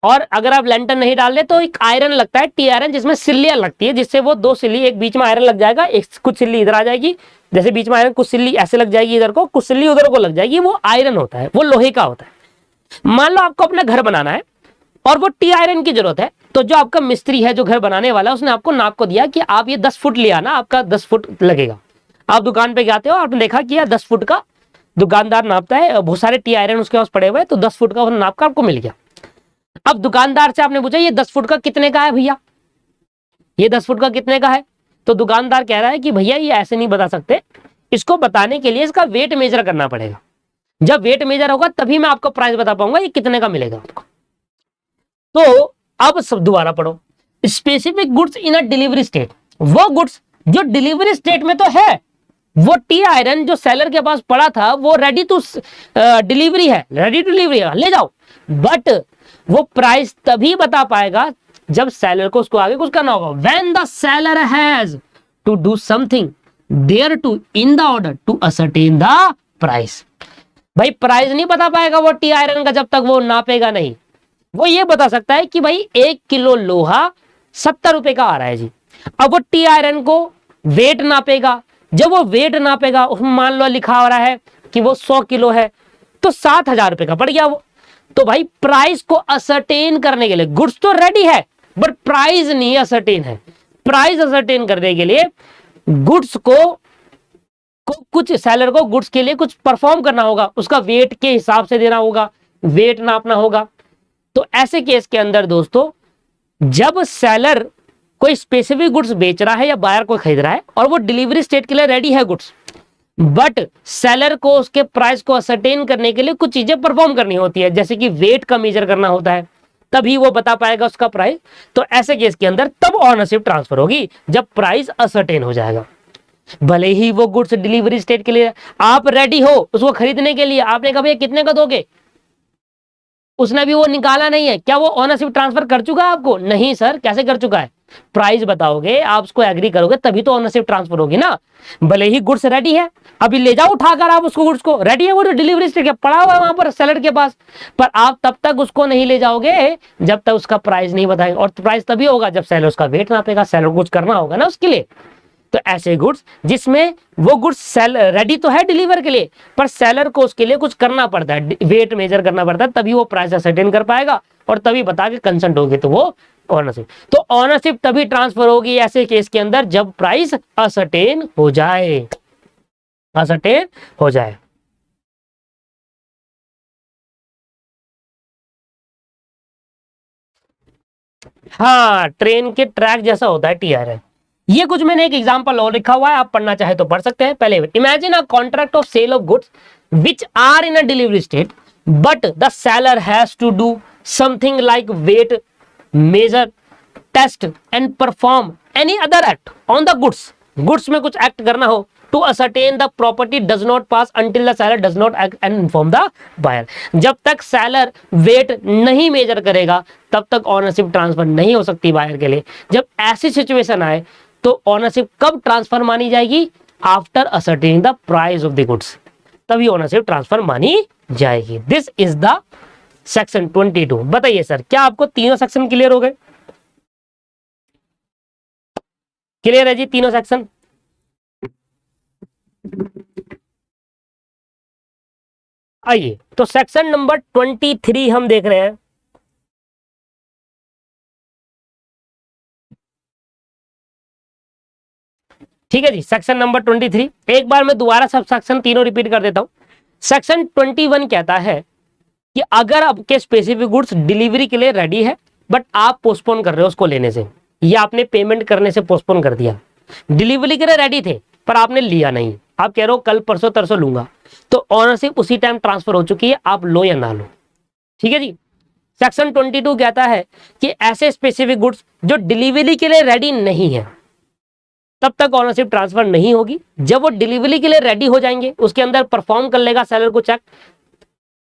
और अगर आप लेंटर नहीं डाल रहे तो एक आयरन लगता है, टी आयरन, जिसमें सिल्लियां लगती है, जिससे वो 2 सिल्ली, एक बीच में आयरन लग जाएगा, एक कुछ सिल्ली इधर आ जाएगी, जैसे बीच में आयरन कुछ सिल्ली ऐसे लग जाएगी इधर को, कुछ सिल्ली उधर को लग जाएगी, वो आयरन होता है, वो लोहे का होता है। मान लो आपको अपना घर बनाना है और वो टी आयरन की जरूरत है, तो जो आपका मिस्त्री है जो घर बनाने वाला है उसने आपको नाप को दिया कि आप ये 10 फुट ले आना, आपका 10 फुट लगेगा। आप दुकान पे जाते हो, आपने देखा कि यार 10 फुट का दुकानदार नापता है, बहुत सारे टी आयरन उसके पास पड़े हुए हैं, तो 10 फुट का नाप का आपको मिल गया। अब दुकानदार से आपने पूछा ये 10 फुट का कितने का है भैया, ये 10 फुट का कितने का है, तो दुकानदार कह रहा है कि भैया ये ऐसे नहीं बता सकते, इसको बताने के लिए इसका वेट मेजर करना पड़ेगा, जब वेट मेजर होगा तभी मैं आपको प्राइस बता पाऊंगा ये कितने का मिलेगा आपको। तो अब सब दोबारा पढ़ो, specific goods in a delivery state, वो गुड्स जो डिलीवरी स्टेट में तो है, वो टी आयरन जो सेलर के पास पड़ा था वो रेडी टू डिलीवरी है, ले जाओ, बट वो प्राइस तभी बता पाएगा जब सेलर को उसको आगे कुछ करना होगा। When the seller has to do something there to in the order to ascertain the price. भाई प्राइस नहीं बता पाएगा वो टी आयरन का जब तक वो नापेगा नहीं। वो ये बता सकता है कि भाई 1 किलो लोहा 70 रुपए का आ रहा है जी। अब वो टी आयरन को वेट नापेगा, जब वो वेट नापेगा उसमें मान लो लिखा हो रहा है कि वो 100 किलो है, तो 7,000 रुपए का पड़ गया वो। तो भाई प्राइस को असरटेन करने के लिए, गुड्स तो रेडी है बट प्राइस नहीं असरटेन है, प्राइस असर्टेन करने के लिए गुड्स को कुछ सेलर को गुड्स के लिए कुछ परफॉर्म करना होगा, उसका वेट के हिसाब से देना होगा, वेट नापना होगा। तो ऐसे केस के अंदर दोस्तों, जब सेलर कोई स्पेसिफिक गुड्स बेच रहा है या बायर को खरीद रहा है और वो डिलीवरी स्टेट के लिए रेडी है गुड्स, बट सेलर को उसके प्राइस को असरटेन करने के लिए कुछ चीजें परफॉर्म करनी होती है, जैसे कि वेट का मेजर करना होता है, तभी वो बता पाएगा उसका प्राइस। तो ऐसे केस के अंदर तब ऑनरशिप ट्रांसफर होगी जब प्राइस असरटेन हो जाएगा। भले ही वो गुड्स डिलीवरी स्टेट के लिए आप रेडी हो उसको खरीदने के लिए, आपने कहा भैया कितने का दोगे, उसने भी वो निकाला नहीं है, क्या वो ओनरशिप ट्रांसफर कर चुका है आपको? नहीं सर, कैसे कर चुका है? प्राइस बताओगे, आप उसको एग्री करोगे तभी तो ओनरशिप ट्रांसफर होगी ना। भले ही गुड्स रेडी है, अभी ले जाओ उठाकर आप उसको, गुड्स को रेडी है, वो तो डिलीवरी स्टेट पड़ा हुआ है वहां पर सेलर के पास, पर आप तब तक उसको नहीं ले जाओगे जब तक उसका प्राइस नहीं बताएंगे, और प्राइस तभी होगा जब सेलर उसका वेट नापेगा, सेलर कुछ करना होगा ना उसके लिए। तो ऐसे गुड्स जिसमें वो गुड्स सेल रेडी तो है डिलीवर के लिए, पर सेलर को उसके लिए कुछ करना पड़ता है, वेट मेजर करना पड़ता है, तभी वो प्राइस असर्टेन कर पाएगा और तभी बता के कंसेंट होगी, तो वो ऑनरशिप। तो ऑनरशिप तभी ट्रांसफर होगी ऐसे केस के अंदर जब प्राइस असर्टेन हो जाए, असर्टेन हो जाए। हाँ, ट्रेन के ट्रैक जैसा होता है टीआरएफ। ये कुछ मैंने एक एग्जांपल और लिखा हुआ है, आप पढ़ना चाहे तो पढ़ सकते हैं। पहले imagine a contract of sale of goods which are in a delivery state but the seller has to do something like weight measure test and perform any other act on the goods. Goods में कुछ act करना हो to ascertain the property does not pass until the seller does not act and inform the buyer. जब तक seller wait नहीं major करेगा तब तक ऑनरशिप ट्रांसफर नहीं हो सकती बायर के लिए। जब ऐसी सिचुएशन आए तो ऑनरशिप कब ट्रांसफर मानी जाएगी? After ascertaining the price of the goods, तभी ऑनरशिप ट्रांसफर मानी जाएगी। This is the section 22। बताइए सर, क्या आपको तीनों सेक्शन क्लियर हो गए? क्लियर है जी तीनों सेक्शन? आइए तो सेक्शन नंबर 23 हम देख रहे हैं। ठीक है जी, सेक्शन नंबर 23। एक बार मैं दोबारा सब सेक्शन तीनों रिपीट कर देता हूं। सेक्शन 21 कहता है कि अगर आपके स्पेसिफिक गुड्स डिलीवरी के लिए रेडी है बट आप पोस्टपोन कर रहे हो उसको लेने से, या आपने पेमेंट करने से पोस्टपोन कर दिया, डिलीवरी के लिए रेडी थे पर आपने लिया नहीं, आप कह रहे हो कल परसों तरसों लूंगा, तो ऑनरशिप उसी टाइम ट्रांसफर हो चुकी है, आप लो या ना लो। ठीक है जी। सेक्शन 22 कहता है कि ऐसे स्पेसिफिक गुड्स जो डिलीवरी के लिए रेडी नहीं है तब तक ऑनरशिप ट्रांसफर नहीं होगी। जब वो डिलीवरी के लिए रेडी हो जाएंगे, उसके अंदर परफॉर्म कर लेगा सेलर को चेक,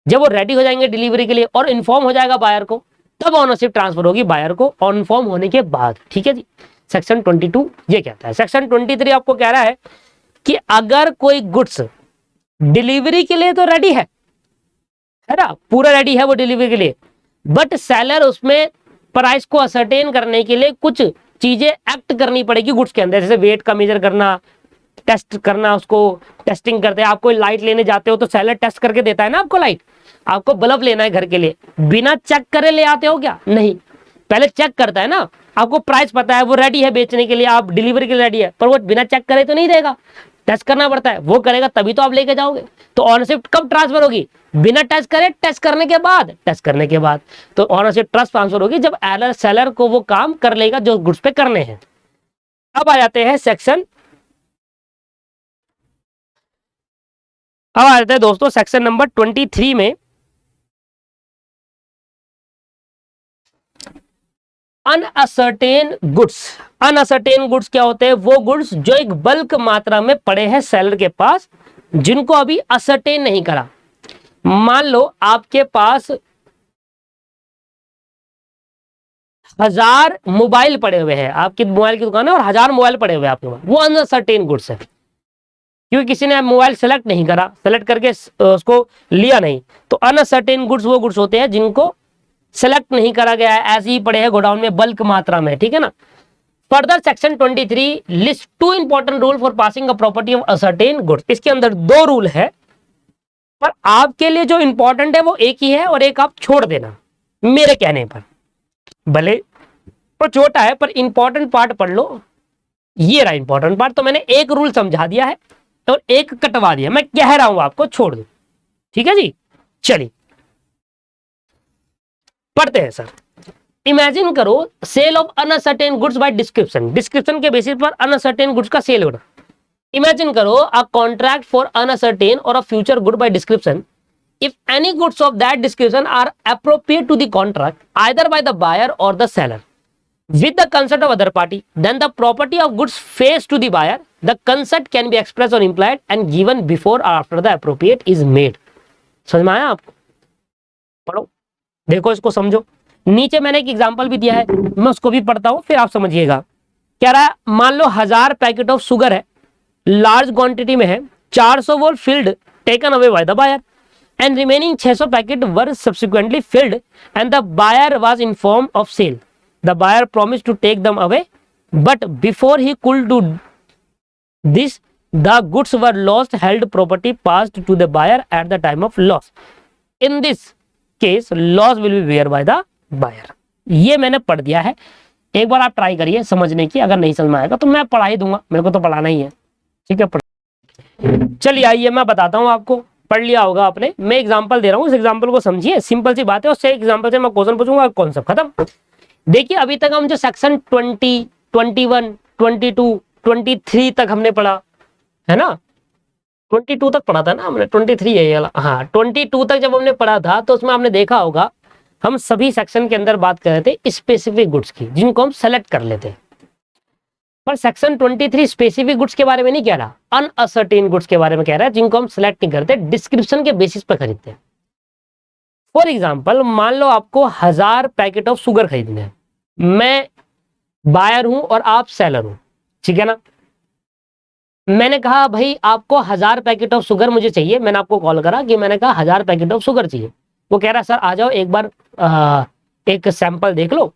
जब वो रेडी हो जाएंगे डिलीवरी के लिए और इन्फॉर्म हो जाएगा बायर को, तब ऑनरशिप ट्रांसफर होगी बायर को इन्फॉर्म होने के बाद। ठीक है जी, सेक्शन 22 ये कहता है। सेक्शन 23 आपको कह रहा है कि अगर कोई गुड्स डिलीवरी के लिए तो रेडी है ना, पूरा रेडी है वो डिलीवरी के लिए, बट सेलर उसमें प्राइस को असर्टेन करने के लिए कुछ चीजें एक्ट करनी पड़ेगी गुड्स के अंदर, जैसे वेट का मेजर करना, टेस्ट करना, उसको टेस्टिंग करते हैं। आप कोई लाइट लेने जाते हो तो सेलर टेस्ट करके देता है ना आपको लाइट। आपको बल्ब लेना है घर के लिए, बिना चेक करे ले आते हो क्या? नहीं, पहले चेक करता है ना। आपको प्राइस पता है, वो रेडी है बेचने के लिए, आप डिलीवरी के लिए रेडी है, पर वो बिना चेक करे तो नहीं देगा, टेस्ट करना पड़ता है, वो करेगा तभी तो आप लेके जाओगे। तो ऑनरशिप कब ट्रांसफर होगी? बिना टेस्ट करे, टेस्ट करने के बाद, टेस्ट करने के बाद तो ऑनरशिप ट्रस्ट ट्रांसफर होगी जब सेलर को वो काम कर लेगा जो गुड्स पे करने हैं। अब आ जाते हैं सेक्शन, अब आ जाते हैं दोस्तों सेक्शन नंबर 23 में अनअसर्टेन गुड्स। अनअसर्टेन गुड्स क्या होते हैं? वो गुड्स जो एक बल्क मात्रा में पड़े हैं सेलर के पास, जिनको अभी असर्टेन नहीं करा। मान लो आपके पास 1000 मोबाइल पड़े हुए हैं, आपकी मोबाइल की दुकान है और 1000 मोबाइल पड़े हुए हैं आपके पास, वो अनअसर्टेन गुड्स है, क्योंकि किसी ने मोबाइल सेलेक्ट नहीं करा, सेलेक्ट करके उसको लिया नहीं। तो अनअसर्टेन गुड्स वो गुड्स होते हैं जिनको सेलेक्ट नहीं करा गया है, ऐसे ही पड़े हैं गोडाउन में बल्क मात्रा में। ठीक है ना। Further section 23 list 2 important rule for passing a property of ascertain goods. इसके अंदर 2 रूल है, पर आपके लिए जो इंपॉर्टेंट है वो एक ही है और एक आप छोड़ देना मेरे कहने पर। भले वो छोटा है पर इंपॉर्टेंट पार्ट पढ़ लो, ये रहा इंपॉर्टेंट पार्ट। तो मैंने एक रूल समझा दिया है और एक कटवा दिया, मैं कह रहा हूं आपको छोड़ दो, ठीक है जी। चलिए पढ़ते हैं सर। इमेजिन करो sale of uncertain goods by description, description के बेसिस पर अनसर्टेन गुड्स का सेल होना। इमेजिन करो अ कॉन्ट्रैक्ट फॉर अनसर्टेन और a future good by description. If any goods of that description are appropriate to the contract, either by the buyer or the seller, with the consent of other party, then the property of goods face to the buyer. The consent can be expressed or implied and given before or after the appropriate is made. समझ में आया आपको? पढ़ो, देखो इसको समझो। नीचे मैंने एक एग्जांपल भी दिया है, मैं उसको भी पढ़ता हूं फिर आप समझिएगा। कह रहा है मान लो 1000 पैकेट ऑफ शुगर है, लार्ज क्वांटिटी में है, 400 wall filled taken away by the buyer and remaining 600 packet were subsequently filled and the buyer was informed of sale. The buyer promised to take them away, but before he could do this, the goods were lost, held property passed to the buyer at the time of loss. In this case, loss will be bear by the buyer. ये मैंने पढ़ दिया है, एक बार आप try करिए समझने की, अगर नहीं समझ में आएगा तो मैं पढ़ा ही दूंगा, मेरे को तो पढ़ाना ही है, ठीक है। चलिए आइए मैं बताता हूं आपको, पढ़ लिया होगा आपने, मैं एग्जांपल दे रहा हूं, उस एग्जांपल को समझिए, सिंपल सी बात है, उससे एग्जांपल से मैं क्वेश्चन पूछूंगा, कॉन्सेप्ट खत्म। देखिए अभी तक हम जो सेक्शन 20, 21, 22, 23 तक हमने पढ़ा है ना, 22 तक पढ़ा था ना हमने, 23 है ये वाला, हाँ 22 तक जब हमने पढ़ा था तो उसमें आपने देखा होगा हम सभी सेक्शन के अंदर बात कर रहे थे स्पेसिफिक गुड्स की, जिनको हम सेलेक्ट कर लेते हैं। पर सेक्शन 23 स्पेसिफिक गुड्स के बारे में नहीं कह रहा, अनअसर्टेन गुड्स के बारे में कह रहा है, जिनको हम सेलेक्ट नहीं करते, डिस्क्रिप्शन के बेसिस पर खरीदते हैं। फॉर एग्जांपल मान लो आपको 1000 पैकेट ऑफ शुगर खरीदने हैं, मैं बायर हूं और आप सेलर हो, ठीक है ना। मैंने कहा भाई आपको 1000 पैकेट ऑफ शुगर मुझे चाहिए, मैंने आपको कॉल करा कि मैंने कहा 1000 पैकेट ऑफ शुगर चाहिए। वो कह रहा सर आ जाओ एक बार एक सैंपल देख लो,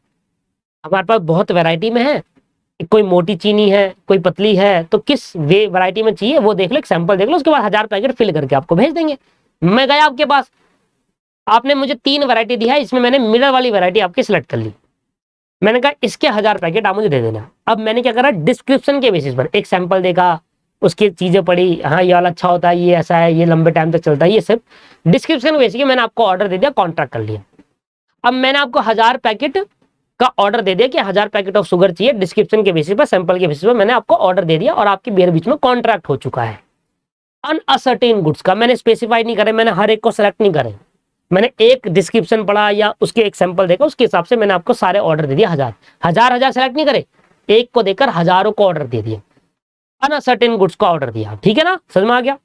हमारे पास बहुत वैरायटी में है, कोई मोटी चीनी है कोई पतली है, तो किस वे वैरायटी में चाहिए वो देख लो, एक सैंपल देख लो, उसके बाद 1000 पैकेट फिल करके आपको भेज देंगे। मैं गया आपके पास, आपने मुझे 3 वैरायटी दी है, इसमें मैंने मिडल वाली वैरायटी आपकी सिलेक्ट कर ली, मैंने कहा इसके 1000 पैकेट आप मुझे दे देना। अब मैंने क्या करा, डिस्क्रिप्शन के बेसिस पर एक सैंपल देखा, उसकी चीजें पढ़ी, हाँ ये वाला अच्छा होता है, ये ऐसा है, ये लंबे टाइम तक चलता है, ये सब डिस्क्रिप्शन बेसिस मैंने आपको ऑर्डर दे दिया, कॉन्ट्रैक्ट कर लिया। अब मैंने आपको 1000 पैकेट का ऑर्डर दे दिया कि 1000 पैकेट ऑफ शुगर चाहिए, डिस्क्रिप्शन के बेसिस पर, सैंपल के बेसिस पर मैंने आपको ऑर्डर दे दिया और आपके मेरे बीच में कॉन्ट्रैक्ट हो चुका है। अनअसर्टेन गुड्स का मैंने स्पेसिफाई नहीं करे, मैंने हर एक को सेलेक्ट नहीं करे, मैंने एक डिस्क्रिप्शन पढ़ा या उसके एक सैंपल देखा, उसके हिसाब से मैंने आपको सारे ऑर्डर दे दिया, 1000 सेलेक्ट नहीं करे, एक को देकर हजारों को ऑर्डर दे दिया, अनअसर्टेन गुड्स का ऑर्डर दिया, ठीक है ना, समझ में आ गया।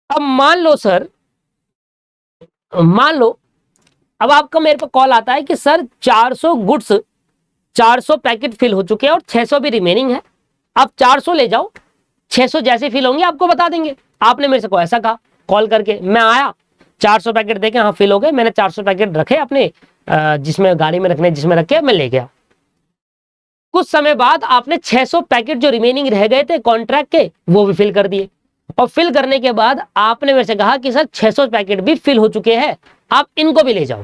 अब मान लो सर, मान लो अब आपका मेरे पर कॉल आता है कि सर 400 गुड्स, 400 पैकेट फिल हो चुके हैं और 600 भी रिमेनिंग है, आप 400 ले जाओ, 600 जैसे फिल होंगे आपको बता देंगे। आपने मेरे से को ऐसा कहा कॉल करके, मैं आया 400 पैकेट देखे, हाँ फिल हो गए, मैंने 400 पैकेट रखे अपने जिसमें गाड़ी में रखने, जिसमें रखे मैं ले गया। कुछ समय बाद आपने 600 पैकेट जो रिमेनिंग रह गए थे कॉन्ट्रैक्ट के वो भी फिल कर दिए, और फिल करने के बाद आपने मेरे से कहा कि सर 600 पैकेट भी फिल हो चुके हैं, आप इनको भी ले जाओ।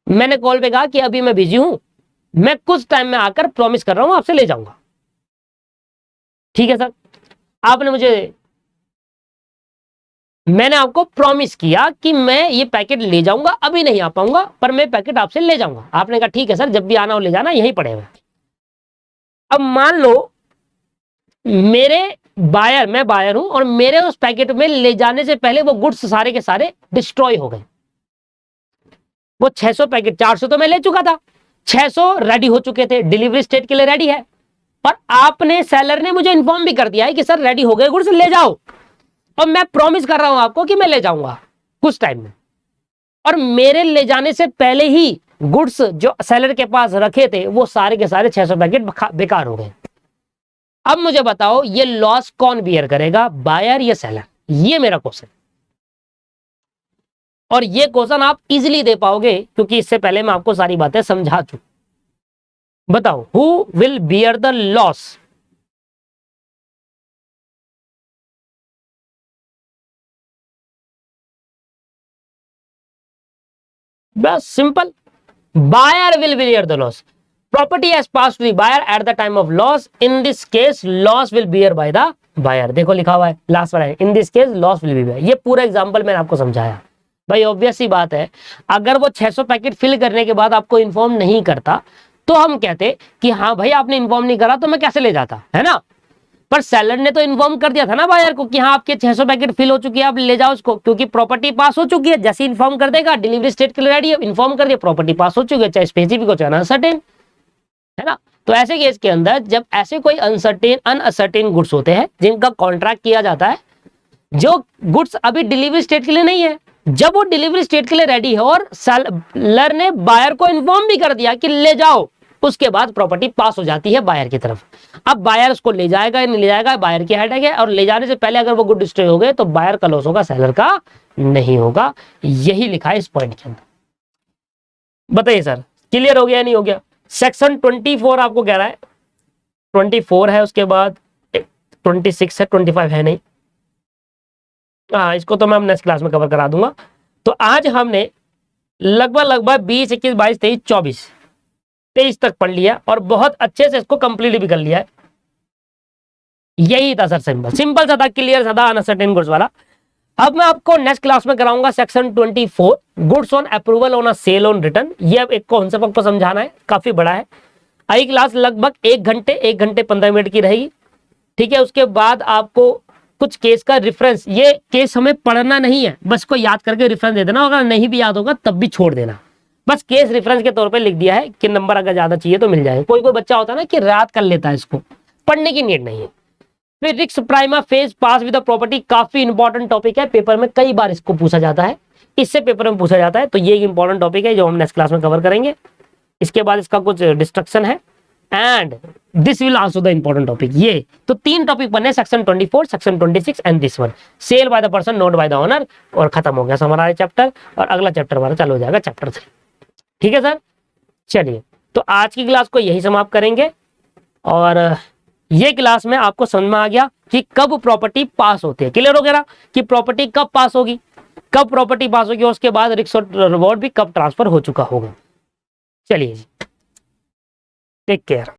मैंने कॉल पे कहा कि अभी मैं बिजी हूं, मैं कुछ टाइम में आकर प्रॉमिस कर रहा हूं आपसे ले जाऊंगा, ठीक है सर। आपने मुझे, मैंने आपको प्रॉमिस किया कि मैं ये पैकेट ले जाऊंगा, अभी नहीं आ पाऊंगा पर मैं पैकेट आपसे ले जाऊंगा। आपने कहा ठीक है सर, जब भी आना हो ले जाना, यहीं पड़ेगा। अब मान लो मेरे बायर, मैं बायर हूं और मेरे उस पैकेट में ले जाने से पहले वो गुड्स सारे के सारे डिस्ट्रॉय हो गए। वो 600 पैकेट, 400 तो मैं ले चुका था, 600 रेडी हो चुके थे, डिलीवरी स्टेट के लिए रेडी है, पर आपने, सेलर ने मुझे इन्फॉर्म भी कर दिया है कि सर रेडी हो गए गुड्स, ले जाओ, और मैं प्रॉमिस कर रहा हूं आपको कि मैं ले जाऊंगा कुछ टाइम में, और मेरे ले जाने से पहले ही गुड्स जो सेलर के पास रखे थे वो सारे के सारे 600 पैकेट बेकार हो गए। अब मुझे बताओ ये लॉस कौन बियर करेगा, बायर या सेलर? ये मेरा क्वेश्चन, और ये क्वेश्चन आप इजीली दे पाओगे क्योंकि इससे पहले मैं आपको सारी बातें समझा चुका। बताओ who will bear the loss? बस simple, buyer will bear the loss. Property has pass to the buyer at the time of loss, in this case loss will bear by the buyer. देखो लिखा हुआ है last वाला, in this case loss will be buyer. ये पूरा example मैंने आपको समझाया भाई। ऑब्वियस सी बात है, अगर वो 600 पैकेट फिल करने के बाद आपको इन्फॉर्म नहीं करता तो हम कहते कि हाँ भाई आपने इन्फॉर्म नहीं करा तो मैं कैसे ले जाता, है ना। पर सेलर ने तो इन्फॉर्म कर दिया था ना बायर को कि हाँ आपके 600 पैकेट फिल हो चुकी है, आप ले जाओ उसको, क्योंकि प्रॉपर्टी पास हो चुकी है। जैसे इन्फॉर्म कर देगा डिलीवरी स्टेट के लिए रेडी है, इन्फॉर्म कर दिया प्रॉपर्टी पास हो चुकी है, चाहे स्पेसिफिक हो चाहे अनसर्टेन, है ना। तो ऐसे केस के अंदर जब ऐसे कोई अनअसर्टेन गुड्स होते हैं जिनका कॉन्ट्रैक्ट किया जाता है, जो गुड्स अभी डिलीवरी स्टेट के लिए नहीं है, जब वो डिलीवरी स्टेट के लिए रेडी है और सेलर ने बायर को इन्फॉर्म भी कर दिया कि ले जाओ, उसके बाद प्रॉपर्टी पास हो जाती है बायर की तरफ। अब बायर उसको ले जाएगा या नहीं ले जाएगा, बायर की हेडेक है, और ले जाने से पहले अगर वो गुड डिस्ट्रॉय हो गए तो बायर का लॉस होगा, सेलर का नहीं होगा। यही लिखा है इस पॉइंट के अंदर। बताइए सर क्लियर हो गया या नहीं हो गया। सेक्शन 24 आपको कह रहा है, 24 है, उसके बाद 26 है, 25 है नहीं। हाँ इसको तो मैं नेक्स्ट क्लास में कवर करा दूंगा। तो आज हमने लगभग 20, 21, 22, 23, 24, 23 तक पढ़ लिया और बहुत अच्छे से इसको कंप्लीट भी कर लिया है। यही था सर, सिंपल सा था, क्लियर सा था, अनसर्टेन गुड्स वाला। अब मैं आपको नेक्स्ट क्लास में कराऊंगा section 24 goods on approval on a sale on return. ये एक कॉन्सेप्ट आपको समझाना है, काफी बड़ा है। आई क्लास लगभग 1 घंटे 15 मिनट की रहेगी, ठीक है। उसके बाद आपको कुछ केस का रेफरेंस, ये केस हमें पढ़ना नहीं है, बस को याद करके रेफरेंस दे देना, अगर नहीं भी याद होगा तब भी छोड़ देना। बस केस रेफरेंस के तौर पे लिख दिया है कि नंबर अगर ज्यादा चाहिए तो मिल जाएगा। कोई बच्चा होता है ना कि रात कर लेता है, इसको पढ़ने की नीड नहीं है। फिर रिक्स prima phase pass with property, काफी इंपॉर्टेंट टॉपिक है, पेपर में कई बार इसको पूछा जाता है, इससे पेपर में पूछा जाता है, तो ये एक इंपॉर्टेंट टॉपिक है जो हम नेक्स्ट क्लास में कवर करेंगे। इसके बाद इसका कुछ डिस्ट्रक्शन है and this will also the important topic. ये तो 3 टॉपिक बने, section 24, section 26 and this one, sale by the person not by the owner, और खत्म हो गया हमारा चैप्टर। और अगला चैप्टर हमारा चालू हो जाएगा चैप्टर 3, ठीक है सर। चलिए तो आज की क्लास को यही समाप्त करेंगे, और ये क्लास में आपको समझ में आ गया कि कब प्रॉपर्टी पास होती है, क्लियर हो गया कि प्रॉपर्टी कब पास होगी, कब प्रॉपर्टी पास होगी, उसके बाद रिस्क और रिवॉर्ड भी कब ट्रांसफर हो चुका होगा। चलिए जी, टेक केयर।